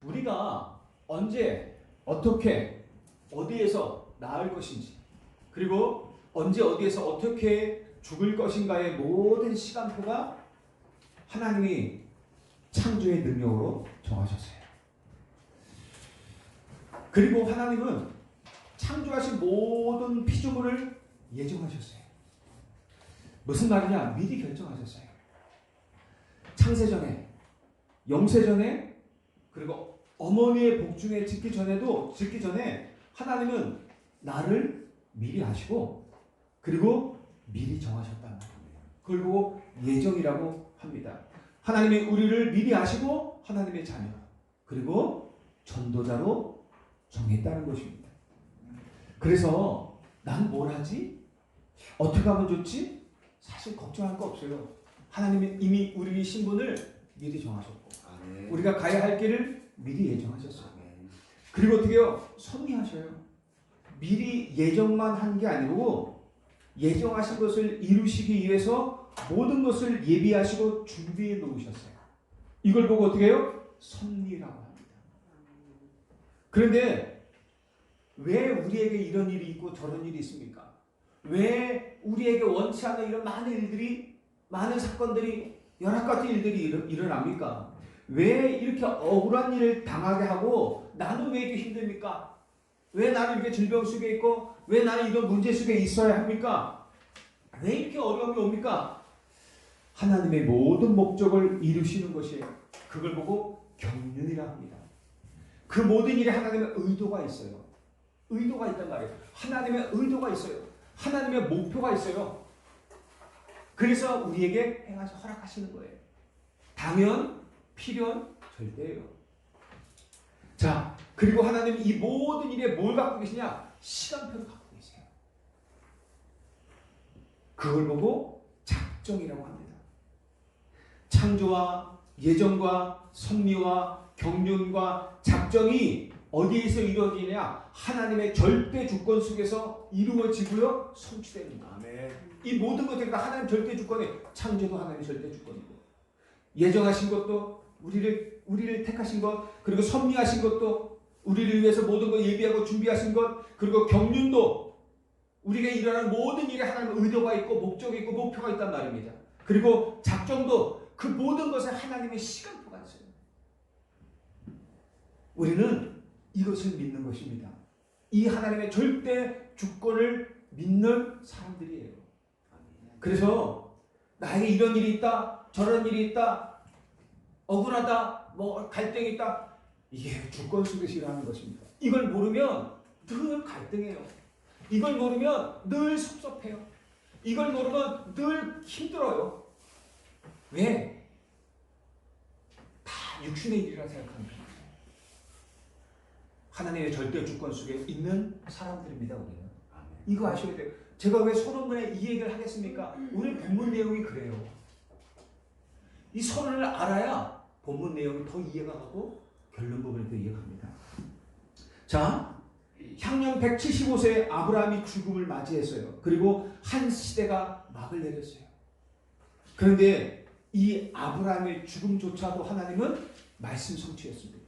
우리가 언제, 어떻게, 어디에서 나을 것인지, 그리고 언제, 어디에서 어떻게 죽을 것인가의 모든 시간표가 하나님이 창조의 능력으로 정하셨어요. 그리고 하나님은 창조하신 모든 피조물을 예정하셨어요. 무슨 말이냐? 미리 결정하셨어요. 창세전에, 영세전에, 그리고 어머니의 복중에 짓기 전에 하나님은 나를 미리 아시고 그리고 미리 정하셨단 말입니다. 그걸 보고 예정이라고 합니다. 하나님이 우리를 미리 아시고 하나님의 자녀 그리고 전도자로 정했다는 것입니다. 그래서 난 뭘 하지? 어떻게 하면 좋지? 사실 걱정할 거 없어요. 하나님이 이미 우리의 신분을 미리 정하셨고 우리가 가야 할 길을 미리 예정하셨어요. 그리고 어떻게 해요? 섭리하셔요. 미리 예정만 한 게 아니고 예정하신 것을 이루시기 위해서 모든 것을 예비하시고 준비해 놓으셨어요. 이걸 보고 어떻게 해요? 섭리라고 합니다. 그런데 왜 우리에게 이런 일이 있고 저런 일이 있습니까? 왜 우리에게 원치 않는 이런 많은 일들이, 많은 사건들이, 여러 가지 일들이 일어납니까? 왜 이렇게 억울한 일을 당하게 하고 나는 왜 이렇게 힘듭니까? 왜 나는 이렇게 질병 속에 있고 왜 나는 이런 문제 속에 있어야 합니까? 왜 이렇게 어려움이 옵니까? 하나님의 모든 목적을 이루시는 것이에요. 그걸 보고 경륜이라 합니다. 그 모든 일에 하나님의 의도가 있어요. 의도가 있단 말이에요. 하나님의 의도가 있어요. 하나님의 목표가 있어요. 그래서 우리에게 행하셔 허락하시는 거예요. 당연, 필연, 절대예요. 자, 그리고 하나님이 이 모든 일에 뭘 갖고 계시냐? 시간표를 갖고 계세요. 그걸 보고 작정이라고 합니다. 창조와 예정과 섭리와 경륜과 작정이 어디에서 이루어지냐? 하나님의 절대 주권 속에서 이루어지고요, 성취됩니다. 아멘. 이 모든 것들이 다 하나님 절대 주권에, 창조도 하나님의 절대 주권이고, 예정하신 것도 우리를 택하신 것, 그리고 섭리하신 것도 우리를 위해서 모든 걸 예비하고 준비하신 것, 그리고 경륜도 우리가 일어나는 모든 일에 하나님의 의도가 있고 목적이 있고 목표가 있단 말입니다. 그리고 작정도 그 모든 것에 하나님의 시간표가 있어요. 우리는 이것을 믿는 것입니다. 이 하나님의 절대 주권을 믿는 사람들이에요. 그래서 나에게 이런 일이 있다, 저런 일이 있다, 억울하다, 갈등이 있다, 이게 주권 속에서 일어나는 것입니다. 이걸 모르면 늘 갈등해요. 이걸 모르면 늘 섭섭해요. 이걸 모르면 늘 힘들어요. 왜? 다 육신의 일이라 생각합니다. 하나님의 절대 주권 속에 있는 사람들입니다. 우리는. 이거 아셔야 돼요. 제가 왜 서론문에 이 얘기를 하겠습니까? 오늘 본문 내용이 그래요. 이 서론을 알아야 본문 내용이 더 이해가 가고 결론 부분이 더 이해가 갑니다. 자, 향년 175세에 아브라함이 죽음을 맞이했어요. 그리고 한 시대가 막을 내렸어요. 그런데 이 아브라함의 죽음조차도 하나님은 말씀 성취였습니다.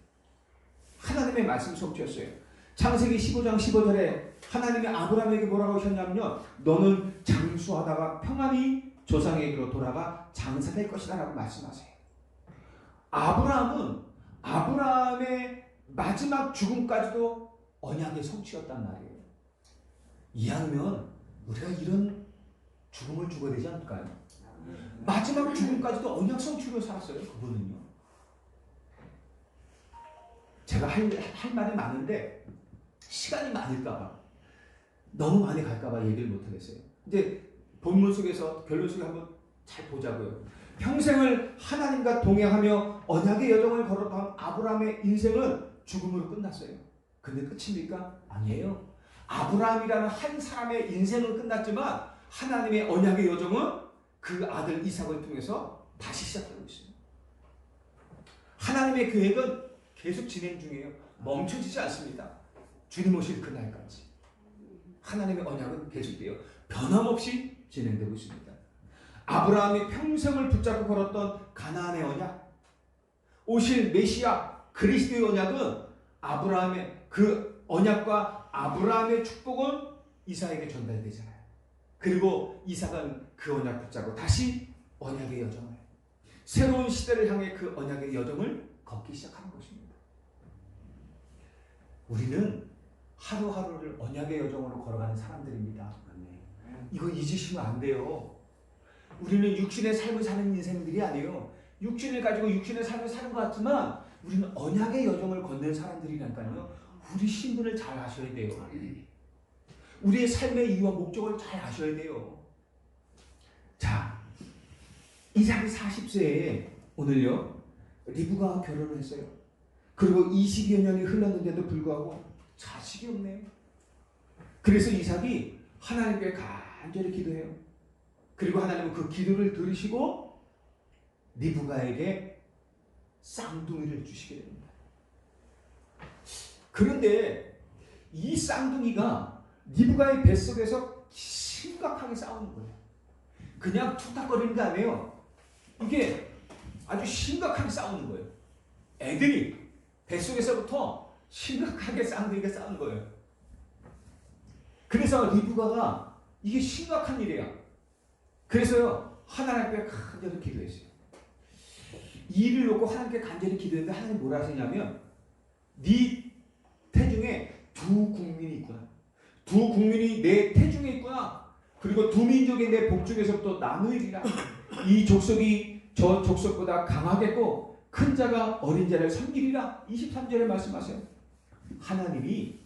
하나님의 말씀 성취였어요. 창세기 15장 15절에 하나님이 아브라함에게 뭐라고 하셨냐면요, 너는 장수하다가 평안히 조상에게로 돌아가 장사될 것이다 라고 말씀하세요. 아브라함의 마지막 죽음까지도 언약의 성취였단 말이에요. 이왕이면 우리가 이런 죽음을 죽어야 되지 않을까요? 마지막 죽음까지도 언약 성취로 살았어요. 그분은요. 제가 할 말이 많은데 시간이 많을까봐, 너무 많이 갈까봐 얘기를 못하겠어요. 근데 본문 속에서 결론 속에 한번 잘 보자고요. 평생을 하나님과 동행하며 언약의 여정을 걸었던 아브라함의 인생은 죽음으로 끝났어요. 근데 끝입니까? 아니에요. 아브라함이라는 한 사람의 인생은 끝났지만 하나님의 언약의 여정은 그 아들 이삭을 통해서 다시 시작하고 있어요. 하나님의 계획은 계속 진행 중이에요. 멈춰지지 않습니다. 주님 오실 그날까지 하나님의 언약은 계속돼요. 변함없이 진행되고 있습니다. 아브라함이 평생을 붙잡고 걸었던 가나안의 언약, 오실 메시아, 그 그리스도의 언약은 아브라함의 그 언약과 아브라함의 축복은 이삭에게 전달되잖아요. 그리고 이삭은 그 언약 붙잡고 다시 언약의 여정을, 새로운 시대를 향해 그 언약의 여정을 걷기 시작하는 것입니다. 우리는 하루하루를 언약의 여정으로 걸어가는 사람들입니다. 이거 잊으시면 안 돼요. 우리는 육신의 삶을 사는 인생들이 아니에요. 육신을 가지고 육신의 삶을 사는 것 같지만 우리는 언약의 여정을 걷는 사람들이라니까요. 우리 신분을 잘 아셔야 돼요. 우리의 삶의 이유와 목적을 잘 아셔야 돼요. 자, 이삭이 40세에 오늘요 리브가 결혼을 했어요. 그리고 20여 년이 흘렀는데도 불구하고 자식이 없네요. 그래서 이삭이 하나님께 간절히 기도해요. 그리고 하나님은 그 기도를 들으시고 리브가에게 쌍둥이를 주시게 됩니다. 그런데 이 쌍둥이가 리브가의 뱃속에서 심각하게 싸우는 거예요. 그냥 툭탁거리는 게 아니에요. 이게 아주 심각하게 싸우는 거예요. 애들이 뱃속에서부터 심각하게 쌍둥이가 싸우는 거예요. 그래서 리브가가 이게 심각한 일이야. 그래서요 하나님 앞에 간절히 기도했어요. 이 일을 놓고 하나님께 간절히 기도했는데 하나님 뭐라 하시냐면 네 태중에 두 국민이 있구나. 두 국민이 내 태중에 있구나. 그리고 두 민족이 내 복중에서부터 나누리라. 이 족속이 저 족속보다 강하겠고 큰 자가 어린 자를 섬기리라. 23절에 말씀하세요. 하나님이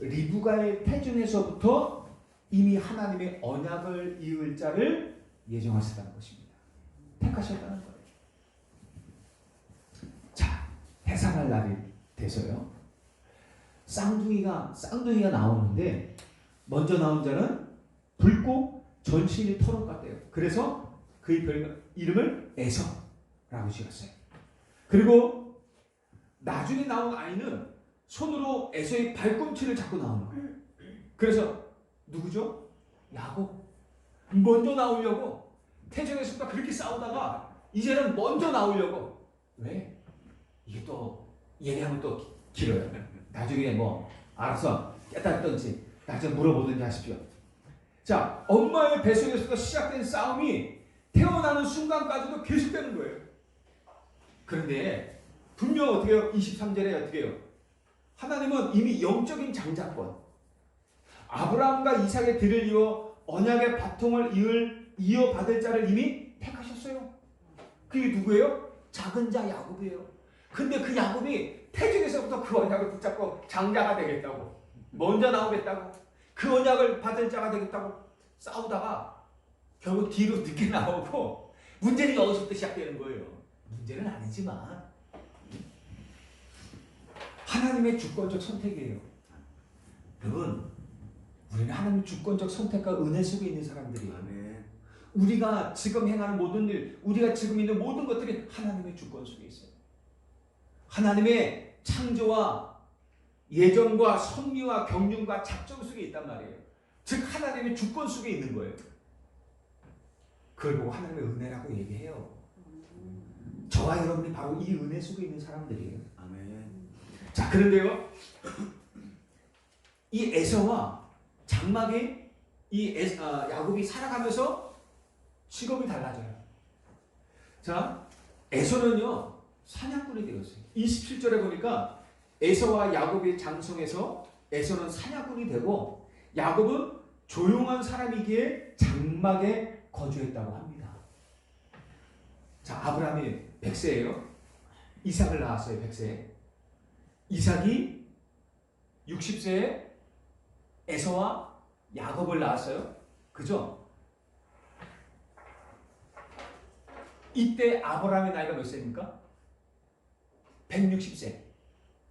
리브가의 태중에서부터 이미 하나님의 언약을 이을 자를 예정하셨다는 것입니다. 택하셨다는 거예요. 자, 해산할 날이 돼서요. 쌍둥이가 나오는데 먼저 나온 자는 붉고 전신이 토록 같대요. 그래서 그의 이름을 에서라고 지었어요. 그리고 나중에 나온 아이는 손으로 에서의 발꿈치를 잡고 나오는 거예요. 그래서 누구죠? 야곱. 먼저 나오려고 태중에서부터 그렇게 싸우다가 이제는 먼저 나오려고. 왜? 이게 또 얘기하면 또 길어요. 나중에 뭐 알아서 깨닫든지 나중에 물어보든지 하십시오. 자, 엄마의 뱃속에서부터 시작된 싸움이 태어나는 순간까지도 계속되는 거예요. 그런데 분명 어떻게 해요? 23절에 어떻게 해요? 하나님은 이미 영적인 장자권, 아브라함과 이삭의 뒤를 이어 언약의 바통을 이어받을 자를 이미 택하셨어요. 그게 누구예요? 작은 자 야곱이에요. 근데 그 야곱이 태중에서부터 그 언약을 붙잡고 장자가 되겠다고, 먼저 나오겠다고, 그 언약을 받을 자가 되겠다고 싸우다가 결국 뒤로 늦게 나오고 문제는 여기서부터 시작되는 거예요. 문제는 아니지만 하나님의 주권적 선택이에요. 여러분, 우리는 하나님의 주권적 선택과 은혜 속에 있는 사람들이에요. 아멘. 우리가 지금 행하는 모든 일, 우리가 지금 있는 모든 것들이 하나님의 주권 속에 있어요. 하나님의 창조와 예정과 섭리와 경륜과 작정 속에 있단 말이에요. 즉 하나님의 주권 속에 있는 거예요. 그걸 보고 하나님의 은혜라고 얘기해요. 저와 여러분이 바로 이 은혜 속에 있는 사람들이에요. 아멘. 자, 그런데요, 이 에서와 장막의 야곱이 살아가면서 직업이 달라져요. 자, 에서는요 사냥꾼이 되었어요. 27절에 보니까 에서와 야곱의 장성에서 에서는 사냥꾼이 되고 야곱은 조용한 사람이기에 장막에 거주했다고 합니다. 자, 아브라함이 100세예요. 이삭을 낳았어요. 100세에. 이삭이 60세에 에서와 야곱을 낳았어요. 그죠? 이때 아브라함의 나이가 몇 세입니까? 160세.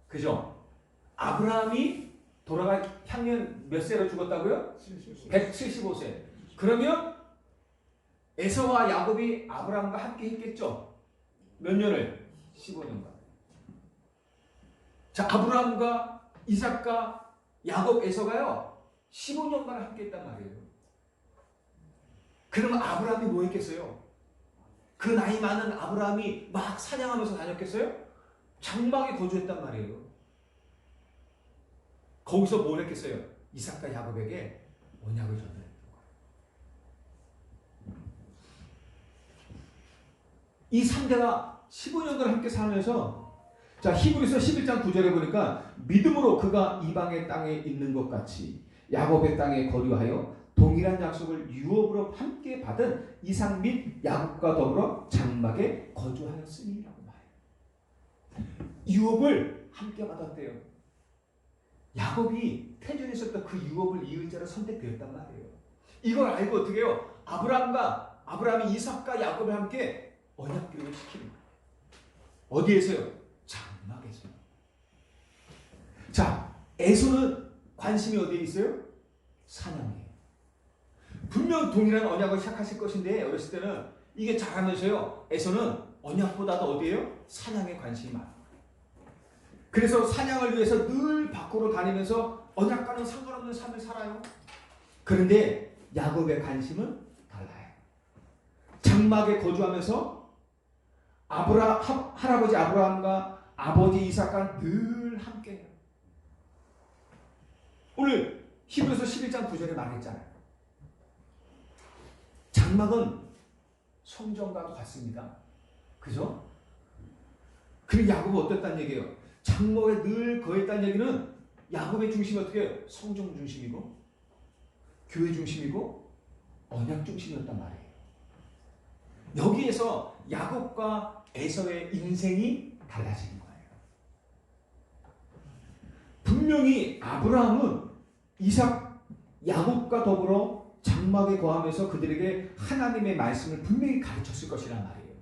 그죠? 아브라함이 돌아갈 향년 몇 세로 죽었다고요? 175세. 그러면 에서와 야곱이 아브라함과 함께 했겠죠? 몇 년을? 15년간. 자, 아브라함과 이삭과 야곱, 에서가요 15년간 함께 했단 말이에요. 그러면 아브라함이 뭐 했겠어요? 그 나이 많은 아브라함이 막 사냥하면서 다녔겠어요? 장막에 거주했단 말이에요. 거기서 뭘 했겠어요? 이삭과 야곱에게 언약을 전달했던 거예요. 이 3대가 15년간 함께 살면서, 자, 히브리서 11장 9절에 보니까 믿음으로 그가 이방의 땅에 있는 것 같이 야곱의 땅에 거류하여 동일한 약속을 유업으로 함께 받은 이삭 및 야곱과 더불어 장막에 거주하였으니라고 말해요. 유업을 함께 받았대요. 야곱이 태중에 있었던 그 유업을 이을 자로 선택되었단 말이에요. 이걸 알고 어떻게 해요? 아브라함이 이삭과 야곱과 함께 언약 기록을 시키는 거예요. 어디에서요? 장막에서요. 자, 에서는 관심이 어디에 있어요? 사냥이에요. 분명 동일한 언약을 시작하실 것인데 어렸을 때는 이게 자라면서요. 에서는 언약보다도 어디에요? 사냥에 관심이 많아요. 그래서 사냥을 위해서 늘 밖으로 다니면서 언약과는 상관없는 삶을 살아요. 그런데 야곱의 관심은 달라요. 장막에 거주하면서 할아버지 아브라함과 아버지 이삭과 늘 함께해요. 오늘 히브리서 11장 9절에 말했잖아요. 장막은 성전과 같습니다. 그죠? 그리고 야곱은 어땠다는 얘기예요? 장막에 늘 거했다는 얘기는 야곱의 중심이 어떻게 해요? 성전 중심이고 교회 중심이고 언약 중심이었단 말이에요. 여기에서 야곱과 에서의 인생이 달라지는 거예요. 분명히 아브라함은 이삭, 야곱과 더불어 장막에 거하면서 그들에게 하나님의 말씀을 분명히 가르쳤을 것이란 말이에요.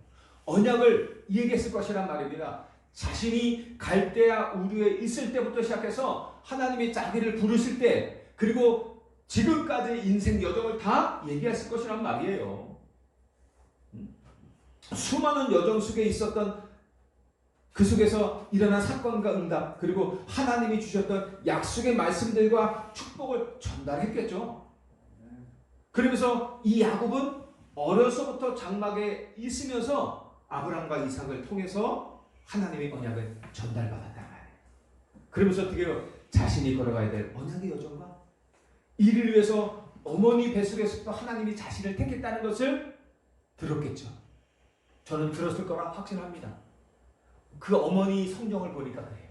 언약을 얘기했을 것이란 말입니다. 자신이 갈대아 우르에 있을 때부터 시작해서 하나님이 자기를 부르실 때, 그리고 지금까지 인생 여정을 다 얘기했을 것이란 말이에요. 수많은 여정 속에 있었던 그 속에서 일어난 사건과 응답, 그리고 하나님이 주셨던 약속의 말씀들과 축복을 전달했겠죠. 그러면서 이 야곱은 어려서부터 장막에 있으면서 아브라함과 이삭을 통해서 하나님의 언약을 전달받았단 말이에요. 그러면서 어떻게 해요? 자신이 걸어가야 될 언약의 여정과 이를 위해서 어머니 뱃속에서부터 하나님이 자신을 택했다는 것을 들었겠죠. 저는 들었을 거라 확신합니다. 그 어머니 성경을 보니까 그래요.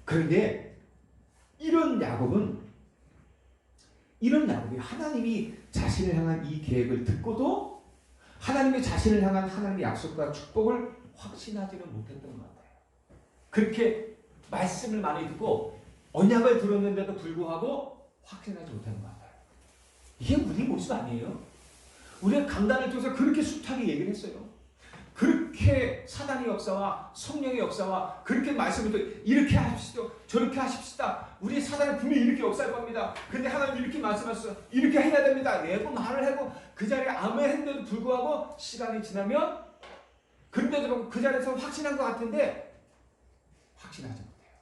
그런데 이런 야곱이 하나님이 자신을 향한 이 계획을 듣고도 하나님의 자신을 향한 하나님의 약속과 축복을 확신하지는 못했던 것 같아요. 그렇게 말씀을 많이 듣고 언약을 들었는데도 불구하고 확신하지 못하는 것 같아요. 이게 우리 모습 아니에요? 우리가 강단을 통해서 그렇게 숱하게 얘기를 했어요. 그렇게 사단의 역사와 성령의 역사와 그렇게 말씀을 듣고 이렇게 하십시오, 저렇게 하십시다. 우리 사단은 분명히 이렇게 역사할 겁니다. 근데 하나님 이렇게 말씀하셨어요. 이렇게 해야 됩니다. 내고 말을 하고 그 자리에 아무 했는데도 불구하고 시간이 지나면 근데도 그 자리에서 확신한 것 같은데 확신하지 못해요.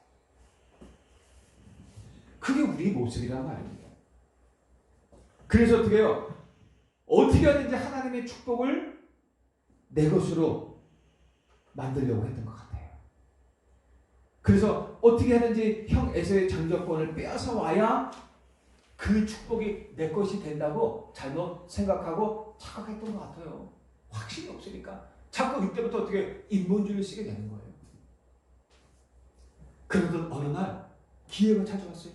그게 우리의 모습이란 말입니다. 그래서 어떻게 해요? 어떻게 하든지 하나님의 축복을 내 것으로 만들려고 했던 것 같아요. 그래서 어떻게 하든지 형 에서의 장자권을 빼앗아 와야 그 축복이 내 것이 된다고 잘못 생각하고 착각했던 것 같아요. 확신이 없으니까 자꾸 그때부터 어떻게 인본주의를 쓰게 되는 거예요. 그러던 어느 날 기회가 찾아왔어요.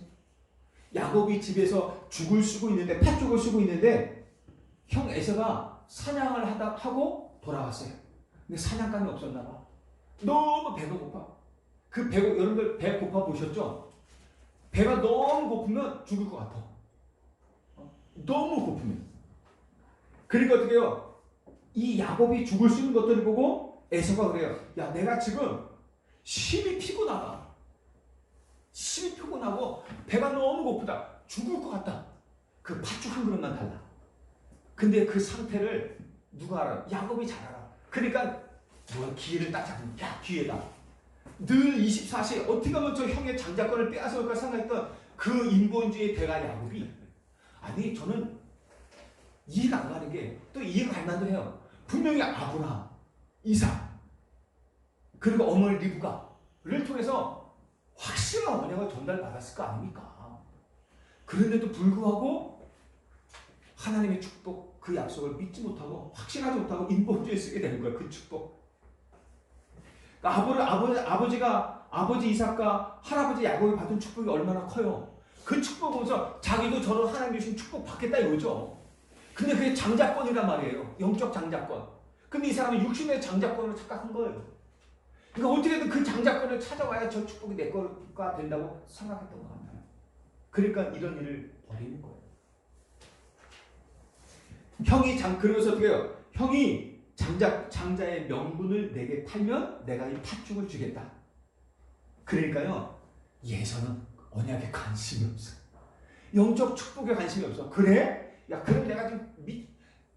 야곱이 집에서 죽을 쓰고 있는데, 팥죽을 쓰고 있는데 형 에서가 사냥을 하고 돌아왔어요. 근데 사냥감이 없었나 봐. 너무 배가 고파. 그 배가, 여러분들 배 고파 보셨죠? 배가 너무 고프면 죽을 것 같아. 너무 고프면. 그러니까 어떻게 해요? 이 야곱이 죽을 수 있는 것들을 보고 에서가 그래요. 야, 내가 지금 심히 피곤하다. 심히 피곤하고 배가 너무 고프다. 죽을 것 같다. 그 팥죽 한 그릇만 달라. 근데 그 상태를 누가 알아요? 야곱이 잘 알아. 그러니까 누가 기회를 딱 잡는, 야, 기회다. 늘 24시에 어떻게 하면 저 형의 장자권을 빼앗아올까 생각했던 그 인본주의 대가 야곱이, 아니 저는 이해가 안 가는 게, 또 이해가 안 나도 해요. 분명히 아브라함, 이삭, 그리고 어머니 리브가를 통해서 확실한 언약을 전달받았을 거 아닙니까? 그런데도 불구하고 하나님의 축복, 그 약속을 믿지 못하고 확신하지 못하고 인본주의에 쓰게 되는 거예요. 그 축복. 그러니까 아버지 이삭과 할아버지 야곱이 받은 축복이 얼마나 커요. 그 축복 보면서 자기도 저런 하나님 주신 축복 받겠다 이거죠. 근데 그게 장자권이란 말이에요. 영적 장자권. 근데 이 사람은 육신의 장자권으로 착각한 거예요. 그러니까 어떻게든 그 장자권을 찾아와야 저 축복이 내 거가 된다고 생각했던 것 같아요. 그러니까 이런 일을 벌이는 거예요. 그러면서 어떻게 해요? 형이 장자의 명분을 내게 팔면 내가 이 팥죽을 주겠다. 그러니까요, 예서는 언약에 관심이 없어. 영적 축복에 관심이 없어. 그래? 야, 그럼 내가 지금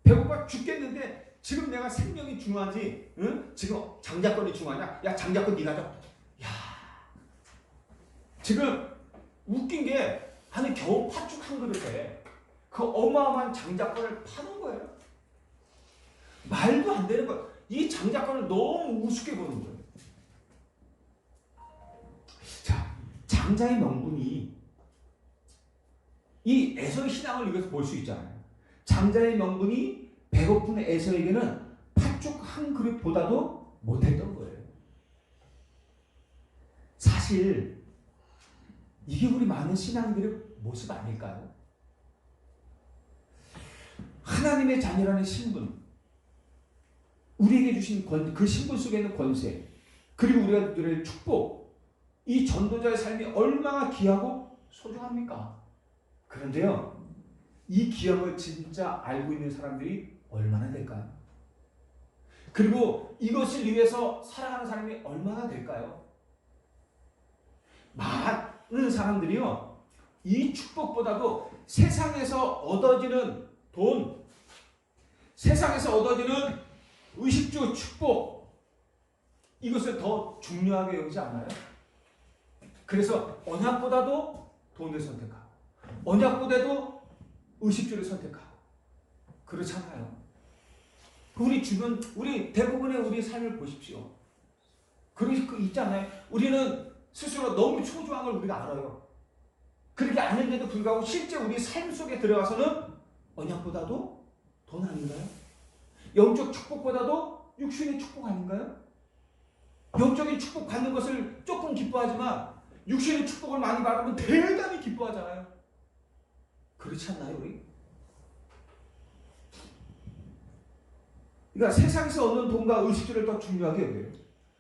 배고파 죽겠는데 지금 내가 생명이 중요하지? 응? 지금 장자권이 중요하냐? 야, 장자권 네가 줘. 야, 지금 웃긴 게 아니 겨우 팥죽 한 그릇에 그 어마어마한 장자권을 파는 거예요. 말도 안 되는 거예요. 이 장자권을 너무 우습게 보는 거예요. 자, 장자의 명분이 이 에서의 신앙을 이것서 볼 수 있잖아요. 장자의 명분이 배고픈 에서에게는 팥죽 한 그릇보다도 못했던 거예요. 사실 이게 우리 많은 신앙들의 모습 아닐까요? 하나님의 자녀라는 신분, 우리에게 주신 그 신분 속에 있는 권세, 그리고 우리가 누릴 축복, 이 전도자의 삶이 얼마나 귀하고 소중합니까? 그런데요, 이 귀함을 진짜 알고 있는 사람들이 얼마나 될까요? 그리고 이것을 위해서 살아가는 사람이 얼마나 될까요? 많은 사람들이요, 이 축복보다도 세상에서 얻어지는 돈, 세상에서 얻어지는 의식주 축복, 이것을 더 중요하게 여기지 않나요? 그래서 언약보다도 돈을 선택하고, 언약보다도 의식주를 선택하고, 그렇잖아요. 우리 주변, 우리 대부분의 우리 삶을 보십시오. 그러니까 있잖아요. 우리는 스스로 너무 초조한 걸 우리가 알아요. 그렇게 아는데도 불구하고 실제 우리 삶 속에 들어가서는 언약보다도 돈 아닌가요? 영적 축복보다도 육신의 축복 아닌가요? 영적인 축복 받는 것을 조금 기뻐하지만 육신의 축복을 많이 받으면 대단히 기뻐하잖아요. 그렇지 않나요, 우리? 그러니까 세상에서 얻는 돈과 의식주를 더 중요하게 여겨요.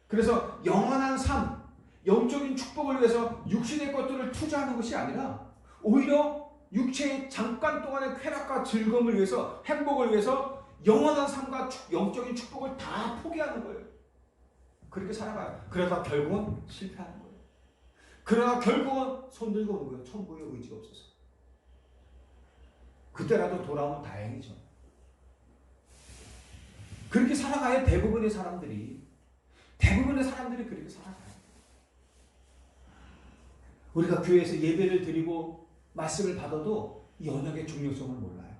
그래서 영원한 삶, 영적인 축복을 위해서 육신의 것들을 투자하는 것이 아니라 오히려 육체의 잠깐 동안의 쾌락과 즐거움을 위해서, 행복을 위해서 영원한 삶과 영적인 축복을 다 포기하는 거예요. 그렇게 살아가요. 그러다 결국은 실패하는 거예요. 그러나 결국은 손 들고 오는 거예요. 천국에 의지가 없어서. 그때라도 돌아오면 다행이죠. 그렇게 살아가야 대부분의 사람들이 그렇게 살아가요. 우리가 교회에서 예배를 드리고 말씀을 받아도 이 언약의 중요성을 몰라요.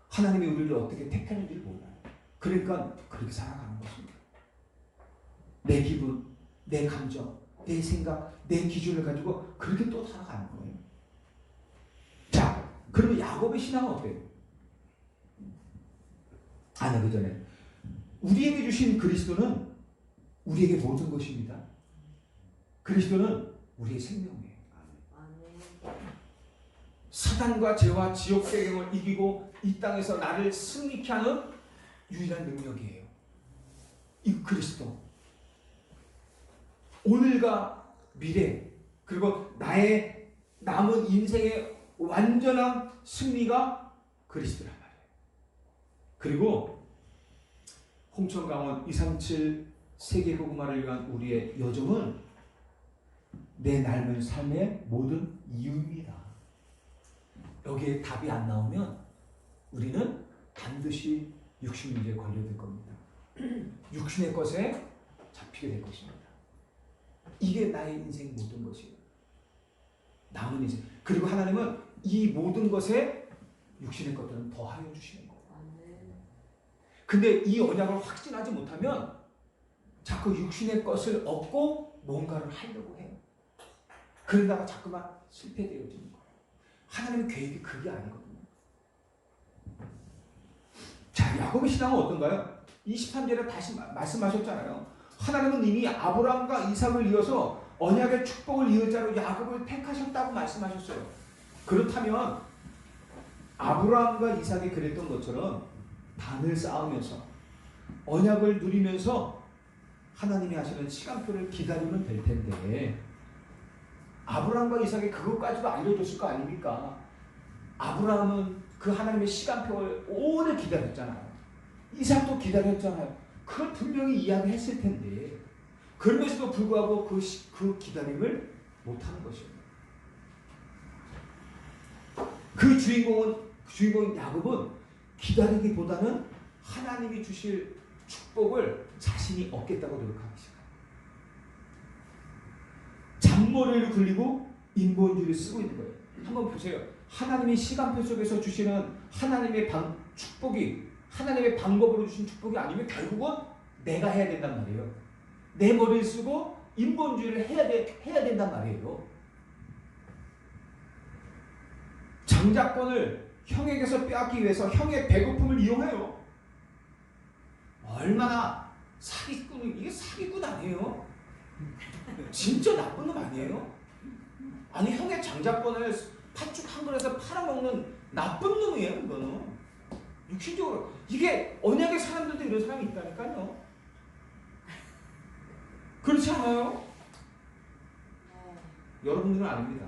하나님이 우리를 어떻게 택하는지를 몰라요. 그러니까 그렇게 살아가는 것입니다. 내 기분, 내 감정, 내 생각, 내 기준을 가지고 그렇게 또 살아가는 거예요. 자, 그러면 야곱의 신앙은 어때요? 그 전에 우리에게 주신 그리스도는 우리에게 모든 것입니다. 그리스도는 우리의 생명이에요. 사단과 죄와 지옥 배경을 이기고 이 땅에서 나를 승리케 하는 유일한 능력이에요. 이 그리스도. 오늘과 미래, 그리고 나의 남은 인생의 완전한 승리가 그리스도란 말이에요. 그리고 홍천강원 237 세계복음화를 위한 우리의 여정은 내 삶의 삶의 모든 이유입니다. 여기에 답이 안 나오면 우리는 반드시 육신 문제에 걸려들 겁니다. 육신의 것에 잡히게 될 것입니다. 이게 나의 인생 모든 것이에요. 남은 인생. 그리고 하나님은 이 모든 것에 육신의 것들은 더하여 주시는 거예요. 근데 이 언약을 확신하지 못하면 자꾸 육신의 것을 얻고 뭔가를 하려고 해요. 그러다가 자꾸만 실패되어지는 거예요. 하나님의 계획이 그게 아니거든요. 자, 야곱의 신앙은 어떤가요? 23절에 다시 말씀하셨잖아요. 하나님은 이미 아브라함과 이삭을 이어서 언약의 축복을 이을 자로 야곱을 택하셨다고 말씀하셨어요. 그렇다면 아브라함과 이삭이 그랬던 것처럼 단을 쌓으면서 언약을 누리면서 하나님이 하시는 시간표를 기다리면 될 텐데, 아브라함과 이삭이 그것까지도 알려줬을 거 아닙니까? 아브라함은 그 하나님의 시간표를 오래 기다렸잖아요. 이삭도 기다렸잖아요. 그걸 분명히 이야기했을 텐데, 그러면서도 불구하고 그 기다림을 못하는 것입니다. 그 주인공 야곱은 기다리기보다는 하나님이 주실 축복을 자신이 얻겠다고 노력하기 시작합니다. 잔머리를 굴리고 인본주의를 쓰고 있는 거예요. 한번 보세요. 하나님이 시간표 속에서 주시는 하나님의 축복이, 하나님의 방법으로 주신 축복이 아니면 결국은 내가 해야 된단 말이에요. 내 머리를 쓰고 인본주의를 해야 된단 말이에요. 장자권을 형에게서 빼앗기 위해서 형의 배고픔을 이용해요. 얼마나 이게 사기꾼 아니에요? 진짜 나쁜 놈 아니에요? 아니, 형의 장자권을 팥죽 한 그릇에 팔아먹는 나쁜 놈이에요, 이거는. 육신적으로. 이게 언약의 사람들도 이런 사람이 있다니까요. 그렇지 않아요? 여러분들은 아닙니다.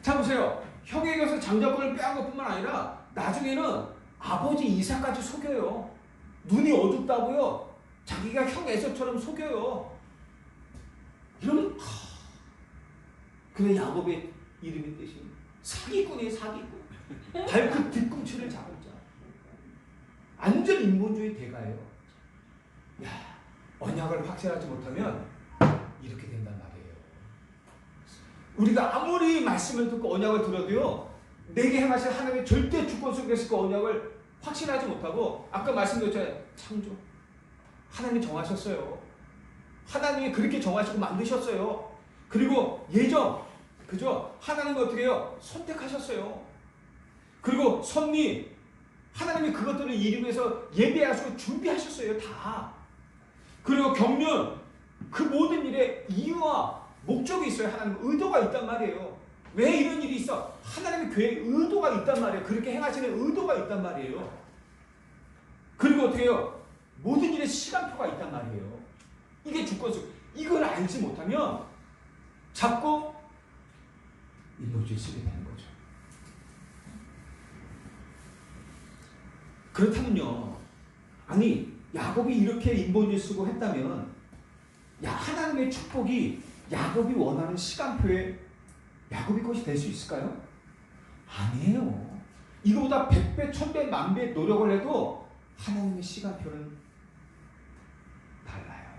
자, 보세요. 형에게서 장자권을 빼앗은 것뿐만 아니라 나중에는 아버지 이삭까지 속여요. 눈이 어둡다고요. 자기가 형 에서처럼 속여요. 이러면 근데 야곱의 이름이 뜻이 사기꾼이에요. 사기꾼. 발끝 뒤꿈치를 잡았죠. 완전 인본주의 대가예요. 야, 언약을 확실하지 못하면 이렇게 된단 말이에요. 우리가 아무리 말씀을 듣고 언약을 들어도요, 내게 행하실 하나님의 절대 주권 속에서 그 언약을 확신하지 못하고, 아까 말씀드렸잖아요. 창조. 하나님이 정하셨어요. 하나님이 그렇게 정하시고 만드셨어요. 그리고 예정. 그죠? 하나님이 어떻게 해요? 선택하셨어요. 그리고 섭리. 하나님이 그것들을 이루기 위해서 예배하시고 준비하셨어요. 다. 그리고 경륜. 그 모든 일에 이유와 목적이 있어요. 하나님 의도가 있단 말이에요. 왜 이런 일이 있어? 하나님의 교회에 의도가 있단 말이에요. 그렇게 행하시는 의도가 있단 말이에요. 그리고 어떻게 해요? 모든 일에 시간표가 있단 말이에요. 이게 주권적. 이걸 알지 못하면 자꾸 인본주의 쓰게 되는 거죠. 그렇다면요. 아니, 야곱이 이렇게 인본주의 쓰고 했다면, 하나님의 축복이 야곱이 원하는 시간표에 야곱이 것이 될 수 있을까요? 아니에요. 이거보다 100배, 1000배, 10,000배 노력을 해도 하나님의 시간표는 달라요.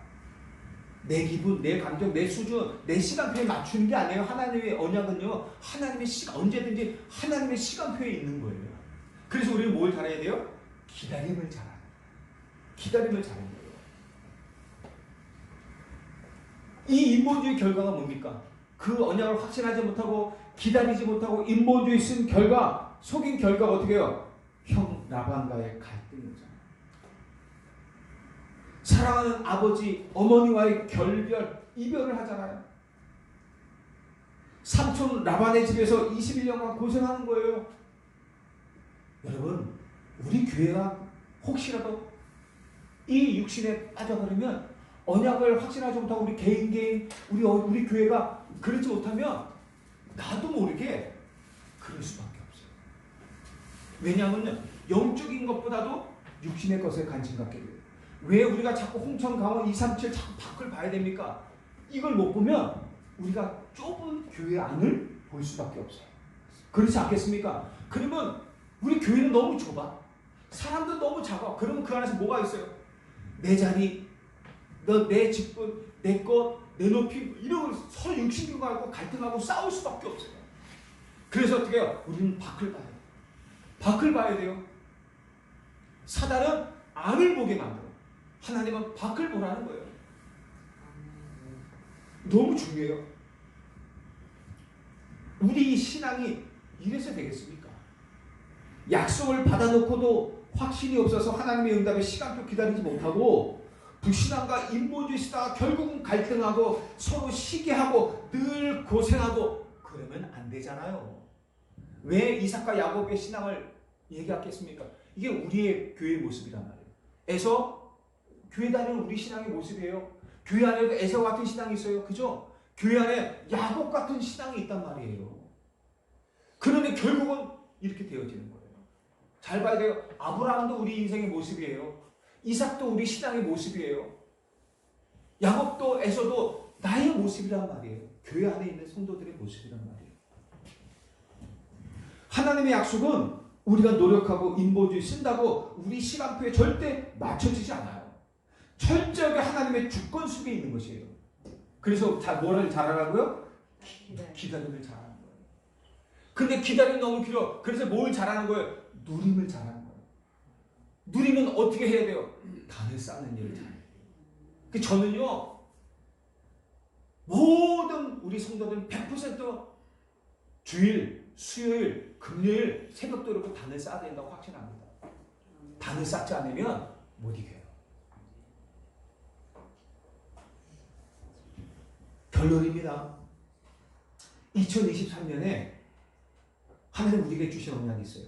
내 기분, 내 감정, 내 수준, 내 시간표에 맞추는 게 아니에요. 하나님의 언약은요, 하나님의 언제든지 하나님의 시간표에 있는 거예요. 그래서 우리는 뭘 잘해야 돼요? 기다림을 잘하는 거예요. 기다림을 잘하는 거예요. 이 인본주의 결과가 뭡니까? 그 언약을 확신하지 못하고 기다리지 못하고 인본주의 쓴 결과, 속인 결과가 어떻게 해요? 형 라반과의 갈등이잖아요. 사랑하는 아버지, 어머니와의 이별을 하잖아요. 삼촌 라반의 집에서 21년간 고생하는 거예요. 여러분, 우리 교회가 혹시라도 이 육신에 빠져버리면, 언약을 확신하지 못하고 우리 개인 우리 교회가 그렇지 못하면 나도 모르게 그럴 수밖에 없어요. 왜냐하면 영적인 것보다도 육신의 것에 관심 갖게 돼요. 왜 우리가 자꾸 홍천, 강원, 237 자꾸 밖을 봐야 됩니까? 이걸 못 보면 우리가 좁은 교회 안을 볼 수밖에 없어요. 그렇지 않겠습니까? 그러면 우리 교회는 너무 좁아. 사람도 너무 작아. 그러면 그 안에서 뭐가 있어요? 내 자리, 내 직분, 내 것, 내 높이, 이런 걸 서로 육신교가 하고 갈등하고 싸울 수밖에 없어요. 그래서 어떻게 해요? 우리는 밖을 봐야 돼요. 밖을 봐야 돼요. 사단은 안을 보게 만들어. 하나님은 밖을 보라는 거예요. 너무 중요해요. 우리 신앙이 이래서 되겠습니까? 약속을 받아놓고도 확신이 없어서 하나님의 응답에 시간표 기다리지 못하고 불신앙과 인본주의 쓰다가 결국은 갈등하고 서로 시기하고 늘 고생하고 그러면 안 되잖아요. 왜 이삭과 야곱의 신앙을 얘기하겠습니까? 이게 우리의 교회의 모습이란 말이에요. 에서 교회 다니는 우리 신앙의 모습이에요. 교회 안에도 에서 같은 신앙이 있어요. 그죠? 교회 안에 야곱 같은 신앙이 있단 말이에요. 그러니 결국은 이렇게 되어지는 거예요. 잘 봐야 돼요. 아브라함도 우리 인생의 모습이에요. 이삭도 우리 신앙의 모습이에요. 야곱도 에서도 나의 모습이란 말이에요. 교회 안에 있는 성도들의 모습이란 말이에요. 하나님의 약속은 우리가 노력하고 인본주의 쓴다고 우리 시간표에 절대 맞춰지지 않아요. 철저하게 하나님의 주권 속에 있는 것이에요. 그래서 뭐를 잘하라고요? 기다림을 잘하는 거예요. 근데 기다림이 너무 길어. 그래서 뭘 잘하는 거예요? 누림을 잘하는 거예요. 누리면 어떻게 해야 돼요? 단을 쌓는 일을 잘해요. 저는요, 모든 우리 성도들은 100% 주일, 수요일, 금요일, 새벽도 이렇게 단을 쌓아야 된다고 확신합니다. 단을 쌓지 않으면 못 이겨요. 결론입니다. 2023년에 하나님 우리에게 주신 언약이 있어요.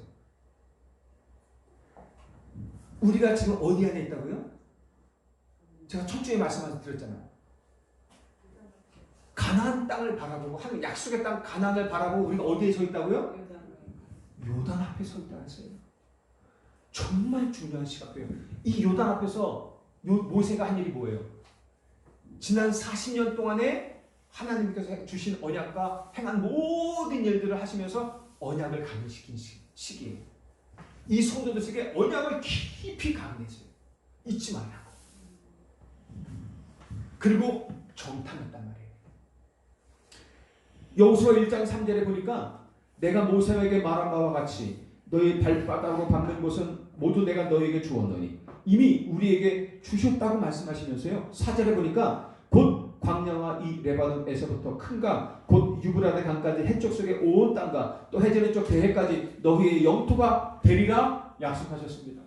우리가 지금 어디 안에 있다고요? 제가 첫 주에 말씀드렸잖아요. 가나안 땅을 바라보고 하는 약속의 땅 가나안을 바라보고 우리가 어디에 서 있다고요? 요단 앞에 서 있다 했어요. 정말 중요한 시각이에요. 이 요단 앞에서 모세가 한 일이 뭐예요? 지난 40년 동안에 하나님께서 주신 언약과 행한 모든 일들을 하시면서 언약을 강조시킨 시기예요. 이 성도들에게 언약을 깊이 강조했어요. 잊지 말라고. 그리고 정탐했단 말이에요. 여호수아 1장 3절에 보니까 내가 모세에게 말한 바와 같이 너희 발바닥으로 밟는 곳은 모두 내가 너희에게 주었노니 이미 우리에게 주셨다고 말씀하시면서요. 4절에 보니까 곧 광야와 이 레바논에서부터 큰 강, 곧 유브라데 강까지 해쪽 속의 온 땅과 또 해전의 쪽 대해까지 너희의 영토가 되리라 약속하셨습니다.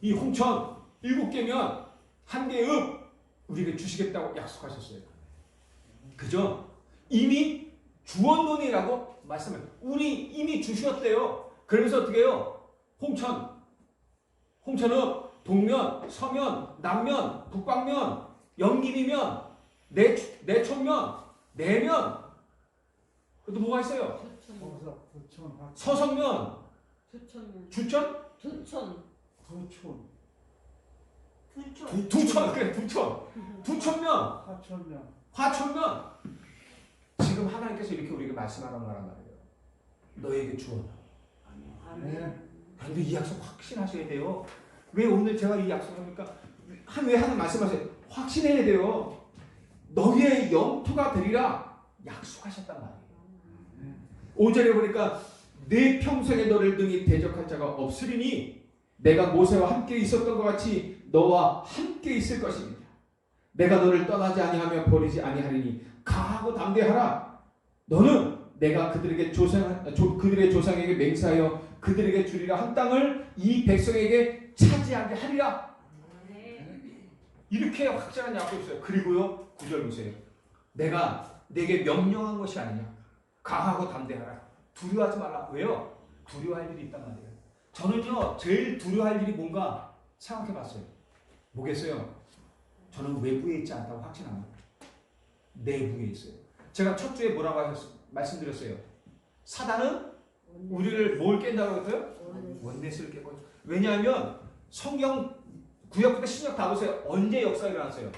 이 홍천 7개면 1개의 읍 우리에게 주시겠다고 약속하셨어요. 그죠? 이미 주었노니라고 말씀을 우리 이미 주셨대요. 그러면서 어떻게 해요? 홍천은 동면, 서면, 남면, 북방면, 영림이면, 내촌면, 내면, 또 뭐가 있어요? 서성면, 주천? 두천면, 화천면. 지금 하나님께서 이렇게 우리에게 말씀하는 거란 말이에요. 너에게 주어라. 그런데 이 약속 확신하셔야 돼요. 왜 오늘 제가 이 약속합니까? 왜 하나님 말씀하세요? 확신해야 돼요. 너희의 영토가 되리라 약속하셨단 말이에요. 5절에 보니까 내 평생에 너를 등이 대적할 자가 없으리니 내가 모세와 함께 있었던 것 같이 너와 함께 있을 것입니다. 내가 너를 떠나지 아니하며 버리지 아니하리니 강하고 담대하라. 너는 내가 그들의 조상에게 맹세하여 그들에게 주리라 한 땅을 이 백성에게 차지하게 하리라. 이렇게 확실한 약속이 있어요. 그리고요 9절 보세요. 내가 내게 명령한 것이 아니냐. 강하고 담대하라. 두려워하지 말라. 왜요? 두려워할 일이 있단 말이에요. 저는요 제일 두려워할 일이 뭔가 생각해봤어요. 뭐겠어요? 저는 외부에 있지 않다고 확신합니다. 내부에 있어요. 제가 첫 주에 뭐라고 말씀드렸어요. 사단은 우리를 뭘 깬다고 했어요? 원내스를 깨고. 왜냐하면 성경 구약부터 신약 다 보세요. 언제 역사가 일어났어요?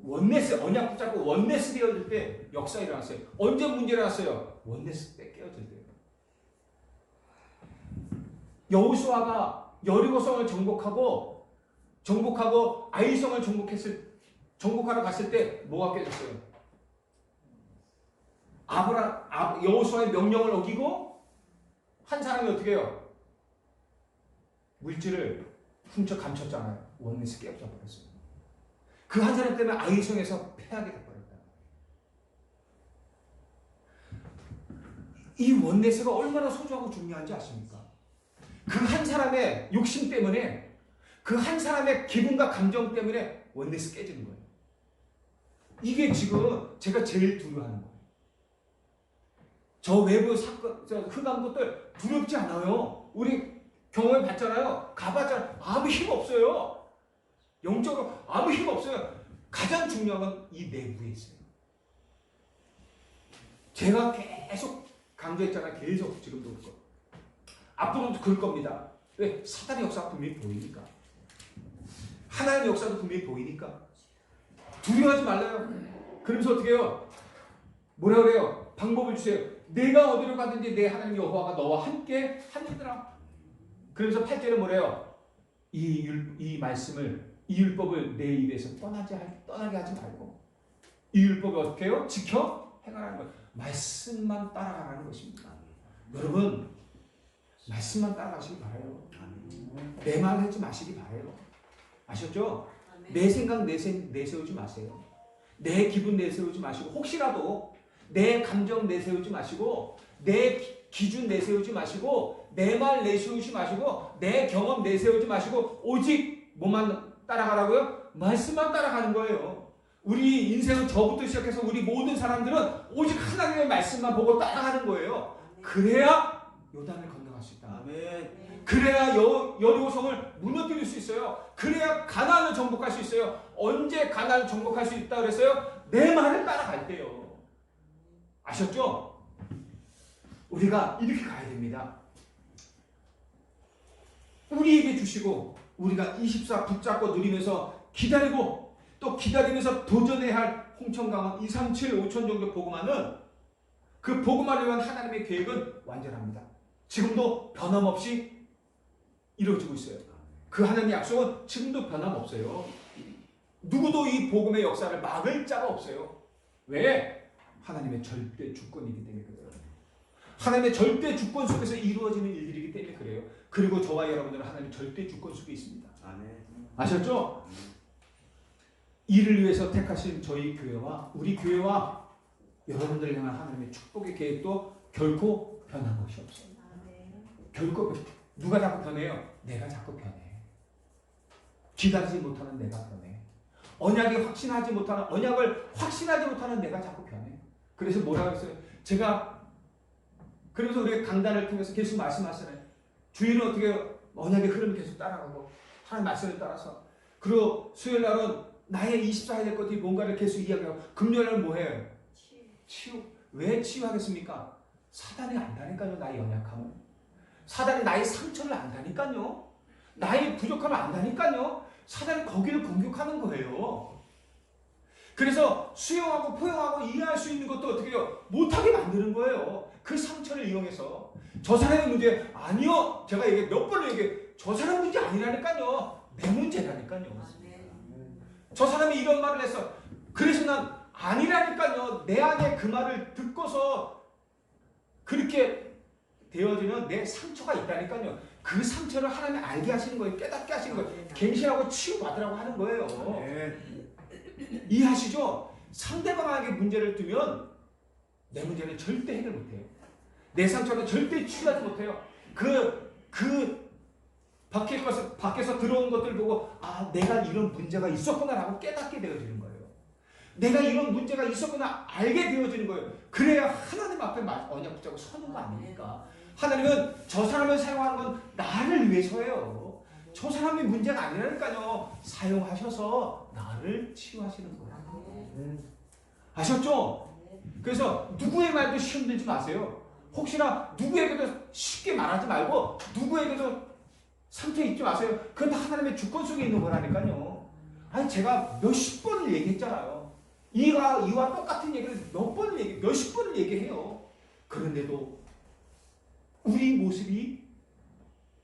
원내스 언약 붙잡고 원내스 되어질 때 역사가 일어났어요. 언제 문제 일어났어요? 원내스 때 깨어질 때. 여호수아가 여리고성을 정복하고 아이성을 정복하러 갔을 때 뭐가 깨졌어요? 여호수아의 명령을 어기고 한 사람이 어떻게 해요? 물질을 훔쳐 감췄잖아요. 원넷을 깨부숴 버렸어요. 그 한 사람 때문에 아이성에서 패하게 돼버렸다. 이 원넷가 얼마나 소중하고 중요한지 아십니까? 그 한 사람의 욕심 때문에, 그 한 사람의 기분과 감정 때문에 원넷이 깨지는 거예요. 이게 지금 제가 제일 두려워하는 거예요. 저 외부 사건, 저 흑암 것들 두렵지 않아요. 우리 경험해 봤잖아요. 가봤잖아요. 아무 힘 없어요. 영적으로 아무 힘 없어요. 가장 중요한 건 이 내부에 있어요. 제가 계속 강조했잖아요. 계속 지금도 그렇고. 앞으로도 그럴 겁니다. 왜? 사단의 역사가 분명히 보이니까. 하나님의 역사도 분명히 보이니까. 두려워하지 말라요. 그러면서 어떻게 해요? 뭐라 그래요? 방법을 주세요. 내가 어디로 가든지 내 하나님 여호와가 너와 함께 하느니라. 그러면서 8절에 뭐래요? 이 말씀을, 이 율법을 내 입에서 떠나게 하지 말고, 이 율법을 어떻게 해요? 지켜 행하라는 거예요. 말씀만 따라가라는 것입니다. 여러분, 말씀만 따라가시기 바라요. 내 말 하지 마시기 바라요. 아셨죠? 내 생각 내세우지 마세요. 내 기분 내세우지 마시고, 혹시라도 내 감정 내세우지 마시고, 내 기준 내세우지 마시고, 내 말 내세우지 마시고, 내 경험 내세우지 마시고, 오직 뭐만 따라가라고요? 말씀만 따라가는 거예요. 우리 인생은 저부터 시작해서 우리 모든 사람들은 오직 하나님의 말씀만 보고 따라가는 거예요. 그래야 요단을 건너갈 수 있다. 아멘. 그래야 여리고성을 무너뜨릴 수 있어요. 그래야 가나안을 정복할 수 있어요. 언제 가나안을 정복할 수 있다 그랬어요? 내 말을 따라갈 때요. 아셨죠? 우리가 이렇게 가야 됩니다. 우리에게 주시고 우리가 24 붙잡고 누리면서 기다리고 또 기다리면서 도전해야 할 홍천강원 237 5천 정도 복음화는, 그 복음화를 위한 하나님의 계획은 완전합니다. 지금도 변함없이 이루어지고 있어요. 그 하나님의 약속은 지금도 변함없어요. 누구도 이 복음의 역사를 막을 자가 없어요. 왜? 하나님의 절대 주권이기 때문에 그래요. 하나님의 절대 주권 속에서 이루어지는 일들이기 때문에 그래요. 그리고 저와 여러분들은 하나님의 절대 주권 속에 있습니다. 아셨죠? 이를 위해서 택하신 저희 교회와 우리 교회와 여러분들을 향한 하나님의 축복의 계획도 결코 변한 것이 없어요. 결코 누가 자꾸 변해요? 내가 자꾸 변해. 기다리지 못하는 내가 변해. 언약을 확신하지 못하는 내가 자꾸 변해. 그래서 뭐라고 했어요? 제가 그래서 우리 강단을 통해서 계속 말씀하시잖아요. 주일은 어떻게 언약의 흐름을 계속 따라가고 하나님 말씀을 따라서, 그리고 수요일 날은 나의 24일 될 것들이 뭔가를 계속 이야기하고, 금요일 날은 뭐해요? 치유. 왜 치유하겠습니까? 사단이 안다니까요. 나의 연약함을. 사단이 나의 상처를 안다니까요. 나의 부족함을 안다니까요. 사단이 거기를 공격하는 거예요. 그래서 수용하고 포용하고 이해할 수 있는 것도 어떻게 해요? 못하게 만드는 거예요. 그 상처를 이용해서. 저 사람의 문제 아니요. 제가 몇 번을 얘기해. 저 사람 문제 아니라니까요. 내 문제라니까요. 저 사람이 이런 말을 했어. 그래서 난 아니라니까요. 내 안에 그 말을 듣고서 그렇게 되어지는 내 상처가 있다니까요. 그 상처를 하나님 알게 하시는 거예요. 깨닫게 하시는 거예요. 갱신하고 치유받으라고 하는 거예요. 이해하시죠? 상대방에게 문제를 두면 내 문제는 절대 해결 못해요. 내 상처는 절대 치유하지 못해요. 밖에서 들어온 것들 보고, 아, 내가 이런 문제가 있었구나라고 깨닫게 되어지는 거예요. 내가 이런 문제가 있었구나 알게 되어지는 거예요. 그래야 하나님 앞에 언약 붙잡고 서는 거 아닙니까? 하나님은 저 사람을 사용하는 건 나를 위해서예요. 저 사람이 문제가 아니라니까요. 사용하셔서 나를 치유하시는 거예요. 아셨죠? 그래서 누구의 말도 시험 들지 마세요. 혹시나 누구에게도 쉽게 말하지 말고 누구에게도 상처 입지 마세요. 그건 다 하나님의 주권 속에 있는 거라니까요. 아니, 제가 몇십 번을 얘기했잖아요. 이와 똑같은 얘기를 몇십 번을 얘기해요. 그런데도 우리 모습이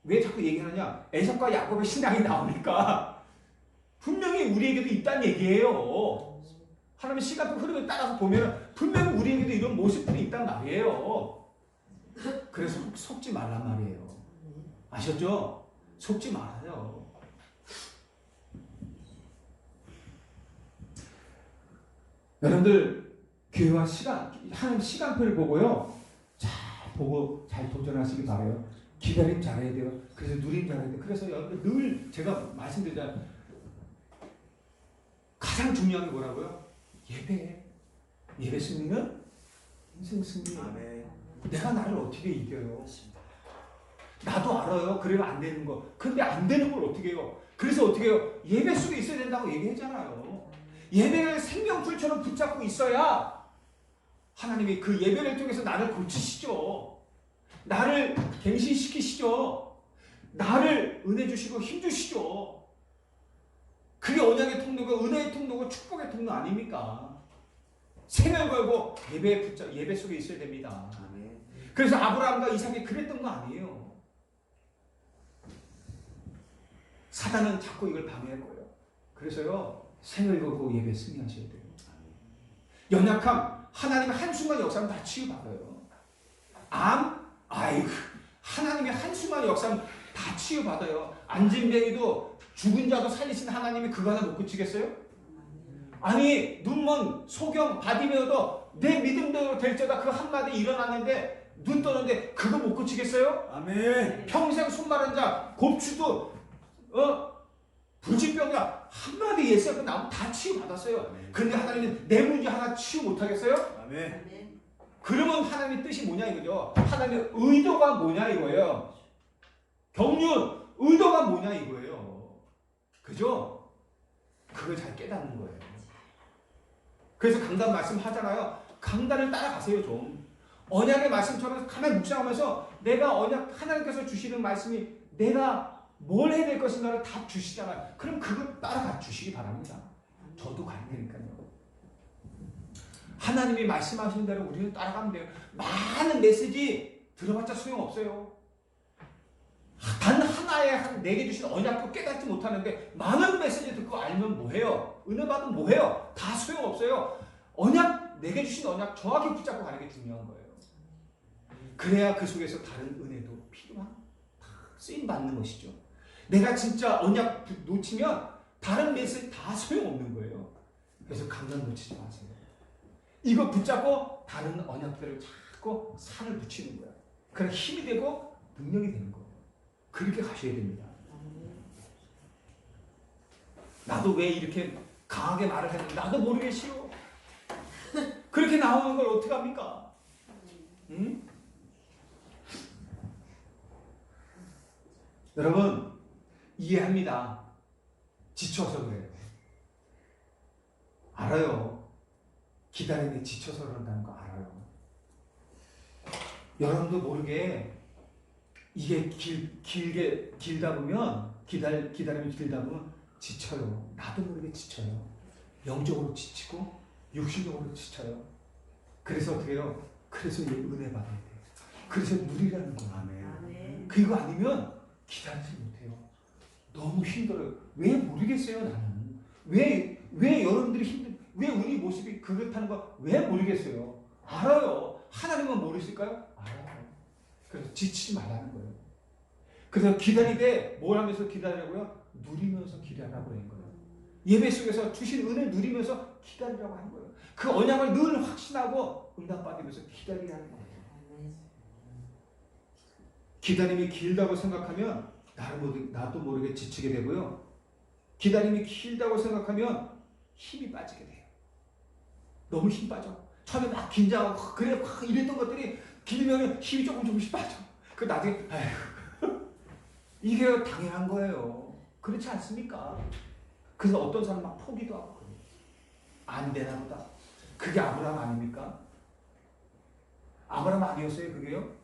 왜 자꾸 얘기하느냐? 에서과 야곱의 신앙이 나오니까 분명히 우리에게도 있다는 얘기예요. 하나님의 시간 흐름에 따라서 보면 분명히 우리에게도 이런 모습들이 있단 말이에요. 그래서 속지 말란 말이에요. 아셨죠? 속지 말아요. 여러분들 교회와 하나님 시간표를 보고요. 잘 보고 잘 도전하시기 바라요. 기다림 잘해야 돼요. 그래서 누림 잘해야 돼요. 그래서 여러분들 늘 제가 말씀드리잖아요. 가장 중요한 게 뭐라고요? 예배 승리는 인생 승리예요. 아멘. 내가 나를 어떻게 이겨요? 나도 알아요. 그러면 안 되는 거. 근데 안 되는 걸 어떻게 해요? 그래서 어떻게 해요? 예배 속에 있어야 된다고 얘기했잖아요. 예배를 생명줄처럼 붙잡고 있어야 하나님이 그 예배를 통해서 나를 고치시죠. 나를 갱신시키시죠. 나를 은혜 주시고 힘 주시죠. 그게 언약의 통로고 은혜의 통로고 축복의 통로 아닙니까? 생을 걸고 예배 속에 있어야 됩니다. 아멘. 그래서 아브라함과 이삭이 그랬던 거 아니에요. 사단은 자꾸 이걸 방해할 거예요. 그래서요, 생을 걸고 예배 승리하셔야 돼요. 연약함, 하나님의 한순간 역사는 다 치유받아요. 하나님의 한순간 역사는 다 치유받아요. 안진뱅이도 죽은 자도 살리신 하나님이 그거 하나 못 고치겠어요? 아니, 눈먼 소경 바디메어도 내 믿음대로 될지어다 그 한마디 일어났는데 눈 떠는데 그거 못 고치겠어요? 아멘. 평생 손 마른 자 곱추도 불치병이야 한마디 예수가 나오면 다 치유받았어요. 그런데 하나님은 내 문제 하나 치유 못하겠어요? 아멘. 그러면 하나님의 뜻이 뭐냐 이거죠. 하나님의 의도가 뭐냐 이거예요. 경륜 의도가 뭐냐 이거예요. 그죠? 그걸 잘 깨닫는 거예요. 그래서 강단 말씀하잖아요. 강단을 따라가세요 좀. 언약의 말씀처럼 가만히 묵상하면서 내가 하나님께서 주시는 말씀이 내가 뭘 해야 될 것인가를 다 주시잖아요. 그럼 그거 따라가 주시기 바랍니다. 저도 가야 되니까요. 하나님이 말씀하신 대로 우리는 따라가면 돼요. 많은 메시지 들어봤자 소용없어요. 단 하나의 내게 주신 언약도 깨닫지 못하는데 많은 메시지 듣고 알면 뭐해요? 은혜 받으면 뭐해요? 다 소용없어요. 내게 주신 언약 정확히 붙잡고 가는 게 중요한 거예요. 그래야 그 속에서 다른 은혜도 필요한 쓰임 받는 것이죠. 내가 진짜 언약 놓치면 다른 메시지 다 소용없는 거예요. 그래서 강단 놓치지 마세요. 이거 붙잡고 다른 언약들을 자꾸 살을 붙이는 거야. 그럼 힘이 되고 능력이 되는 거예요. 그렇게 가셔야 됩니다. 나도 왜 이렇게 강하게 말을 했는데 나도 모르게 싫어. 그렇게 나오는 걸 어떻게 합니까? 응? 여러분 이해합니다. 지쳐서 그래요. 알아요. 기다림에 지쳐서 그런다는 거 알아요. 여러분도 모르게 이게 길다 보면 기다림이 길다 보면 지쳐요. 나도 모르게 지쳐요. 영적으로 지치고 육신적으로 지쳐요. 그래서 어떻게 해요? 그래서 은혜 받아야 돼요. 그래서 누리라는 거예요. 아멘. 그거 아니면 기다리지 못해요. 너무 힘들어요. 왜 모르겠어요 나는. 왜 여러분들이 왜 우리 모습이 그렇다는 거 왜 모르겠어요. 알아요. 하나님은 모르실까요? 알아요. 그래서 지치지 말라는 거예요. 그래서 기다리되 뭘 하면서 기다리라고요? 누리면서 기다리라고 하는 거예요. 예배 속에서 주신 은혜를 누리면서 기다리라고 하는 거예요. 그 언약을 늘 확신하고 응답받으면서 기다리라는 거예요. 기다림이 길다고 생각하면 나도 모르게 지치게 되고요. 기다림이 길다고 생각하면 힘이 빠지게 돼요. 너무 힘 빠져. 처음에 막 긴장하고 그래 막 이랬던 것들이 길면 힘이 조금씩 빠져. 그 나중에 이게 당연한 거예요. 그렇지 않습니까? 그래서 어떤 사람 막 포기도 하고 안 되나 보다. 그게 아브라함 아닙니까? 아브라함 아니었어요 그게요?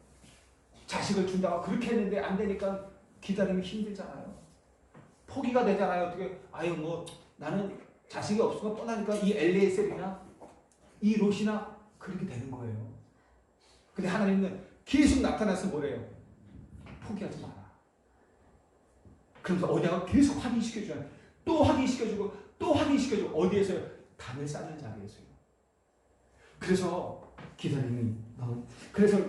자식을 준다고 그렇게 했는데 안 되니까 기다림이 힘들잖아요. 포기가 되잖아요. 어떻게 나는 자식이 없을 거 뻔하니까 이 엘리에셀이나 이 롯이나 그렇게 되는 거예요. 근데 하나님은 계속 나타나서 뭐래요? 포기하지 마라. 그러면서 언약을 계속 확인시켜줘요. 또 확인시켜주고 또 확인시켜주고 어디에서요? 단을 쌓는 자리에서요. 그래서 기다림이 그래서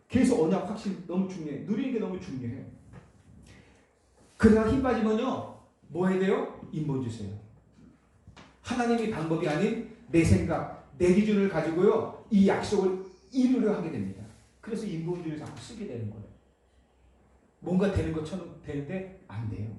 계속 언약 확신 너무 중요해. 누리는 게 너무 중요해요. 그러다가 힘 빠지면요 뭐 해야 돼요? 인본 주세요. 하나님이 방법이 아닌 내 생각, 내 기준을 가지고요 이 약속을 이루려 하게 됩니다. 그래서 인본주의를 자꾸 쓰게 되는 거예요. 뭔가 되는 것처럼 되는데 안 돼요.